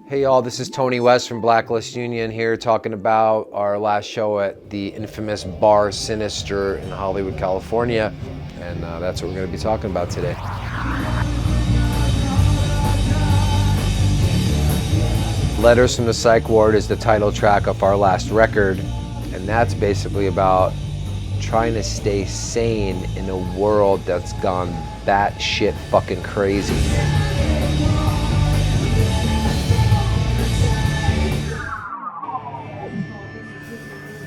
Hey y'all, this is Tony West from Blacklist Union here talking about our last show at the infamous bar Sinister in Hollywood, California. And that's what we're going to be talking about today. Letters from the Psych Ward is the title track of our last record. And that's basically about trying to stay sane in a world that's gone batshit fucking crazy.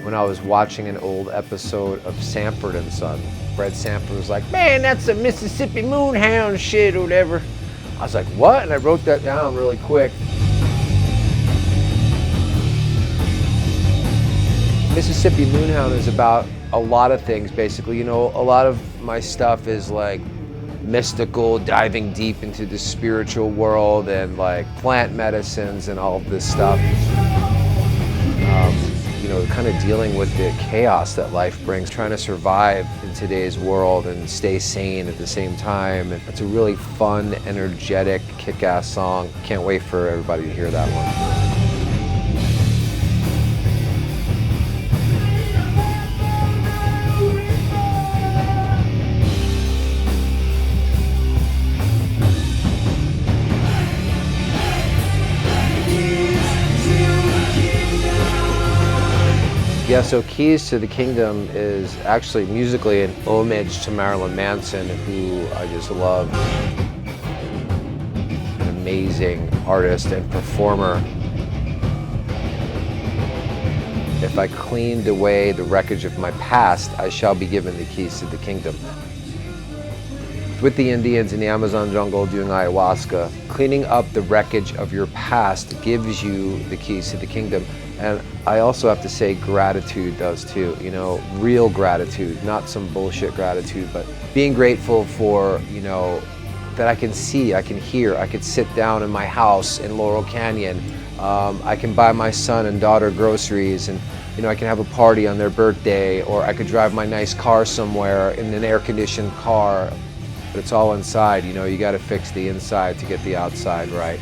When I was watching an old episode of Sanford and Son, Fred Sanford was like, "Man, that's a Mississippi Moonhound shit," or whatever. I was like, "What?" And I wrote that down really quick. Mississippi Moonhound is about a lot of things, basically. You know, a lot of my stuff is like mystical, diving deep into the spiritual world and like plant medicines and all of this stuff. You know, kind of dealing with the chaos that life brings, trying to survive in today's world and stay sane at the same time. And it's a really fun, energetic, kick-ass song. Can't wait for everybody to hear that one. Yeah, so Keys to the Kingdom is actually musically an homage to Marilyn Manson, who I just love. An amazing artist and performer. If I cleaned away the wreckage of my past, I shall be given the keys to the kingdom. With the Indians in the Amazon jungle doing ayahuasca, cleaning up the wreckage of your past gives you the keys to the kingdom. And I also have to say gratitude does too, you know, real gratitude, not some bullshit gratitude, but being grateful for, you know, that I can see, I can hear, I could sit down in my house in Laurel Canyon, I can buy my son and daughter groceries, and, you know, I can have a party on their birthday, or I could drive my nice car somewhere in an air-conditioned car. But it's all inside, you know, you gotta fix the inside to get the outside right.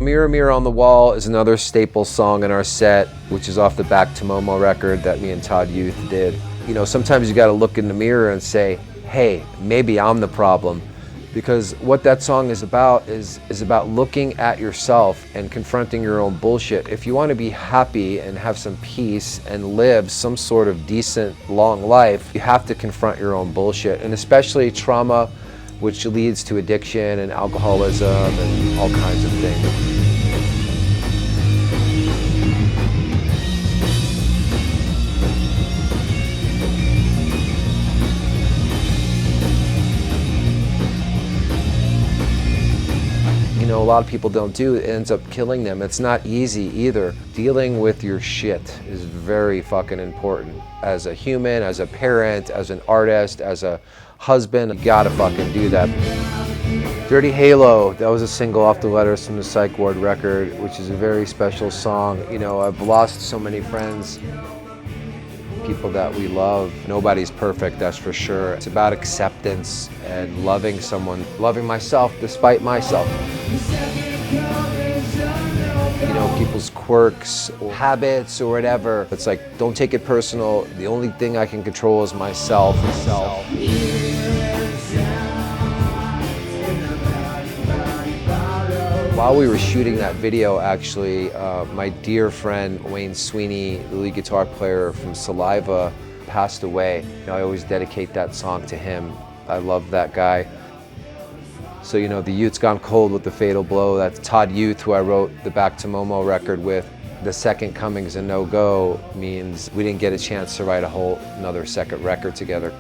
Mirror, Mirror on the Wall is another staple song in our set, which is off the Back to Momo record that me and Todd Youth did. You know, sometimes you gotta look in the mirror and say, hey, maybe I'm the problem. Because what that song is about looking at yourself and confronting your own bullshit. If you wanna be happy and have some peace and live some sort of decent, long life, you have to confront your own bullshit. And especially trauma, which leads to addiction and alcoholism and all kinds of things. You know, a lot of people don't do it. It ends up killing them. It's not easy either. Dealing with your shit is very fucking important. As a human, as a parent, as an artist, as a husband, you gotta fucking do that. Dirty Halo, that was a single off the Letters from the Psych Ward record, which is a very special song. You know, I've lost so many friends, people that we love. Nobody's perfect, that's for sure. It's about acceptance and loving someone, loving myself despite myself. You know, people's quirks or habits or whatever. It's like, don't take it personal. The only thing I can control is myself. While we were shooting that video, actually, my dear friend Wayne Sweeney, the lead guitar player from Saliva, passed away. You know, I always dedicate that song to him. I love that guy. So, you know, the Youth's Gone Cold with the Fatal Blow. That's Todd Youth, who I wrote the Back to Momo record with. The Second Coming's a no-go means we didn't get a chance to write another second record together.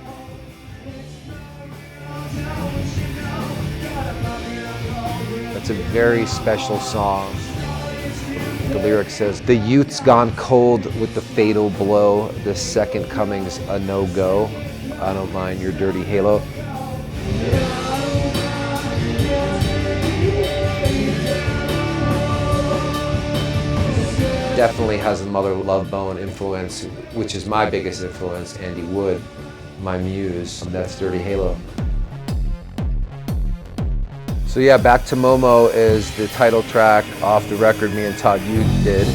It's a very special song. The lyric says, "The youth's gone cold with the fatal blow. The second coming's a no-go. I don't mind your dirty halo." Definitely has a Mother Love Bone influence, which is my biggest influence, Andy Wood, my muse. That's Dirty Halo. So yeah, Back to Momo is the title track off the record me and Todd Youth did.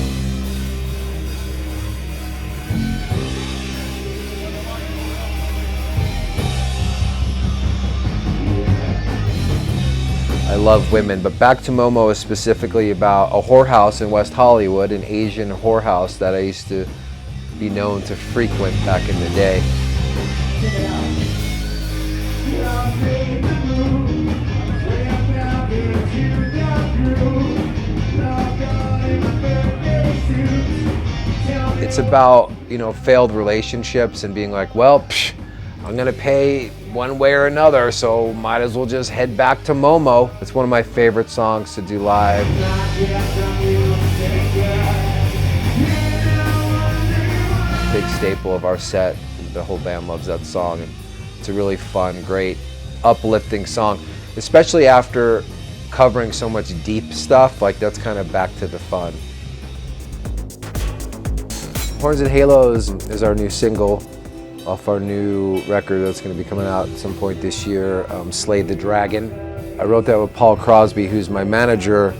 I love women, but Back to Momo is specifically about a whorehouse in West Hollywood, an Asian whorehouse that I used to be known to frequent back in the day. It's about, you know, failed relationships and being like, well, I'm gonna pay one way or another, so might as well just head back to Momo. It's one of my favorite songs to do live. Big staple of our set. The whole band loves that song. It's a really fun, great, uplifting song, especially after covering so much deep stuff. Like, that's kind of back to the fun. Horns and Halos is our new single off our new record that's going to be coming out at some point this year, Slay the Dragon. I wrote that with Paul Crosby, who's my manager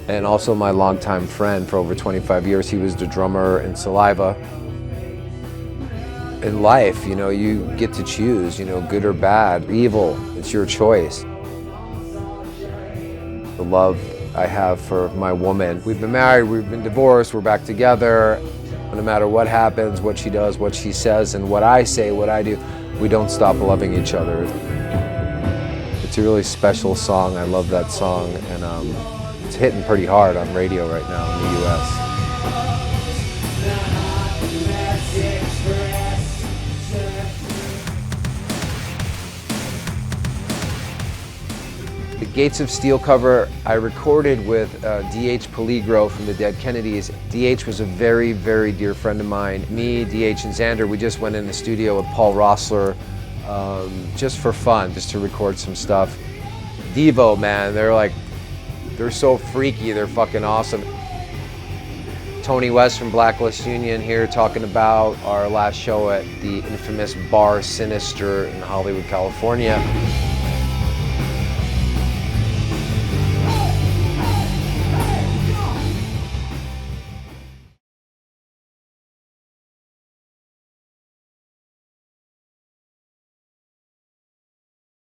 and also my longtime friend for over 25 years. He was the drummer in Saliva. In life, you know, you get to choose, you know, good or bad, evil, it's your choice. The love I have for my woman. We've been married, we've been divorced, we're back together. No matter what happens, what she does, what she says, and what I say, what I do, we don't stop loving each other. It's a really special song. I love that song, and it's hitting pretty hard on radio right now in the US. The Gates of Steel cover I recorded with D.H. Peligro from the Dead Kennedys. D.H. was a very, very dear friend of mine. Me, D.H. and Xander, we just went in the studio with Paul Rossler just for fun, just to record some stuff. Devo, man, they're so freaky, they're fucking awesome. Tony West from Blacklist Union here talking about our last show at the infamous bar Sinister in Hollywood, California.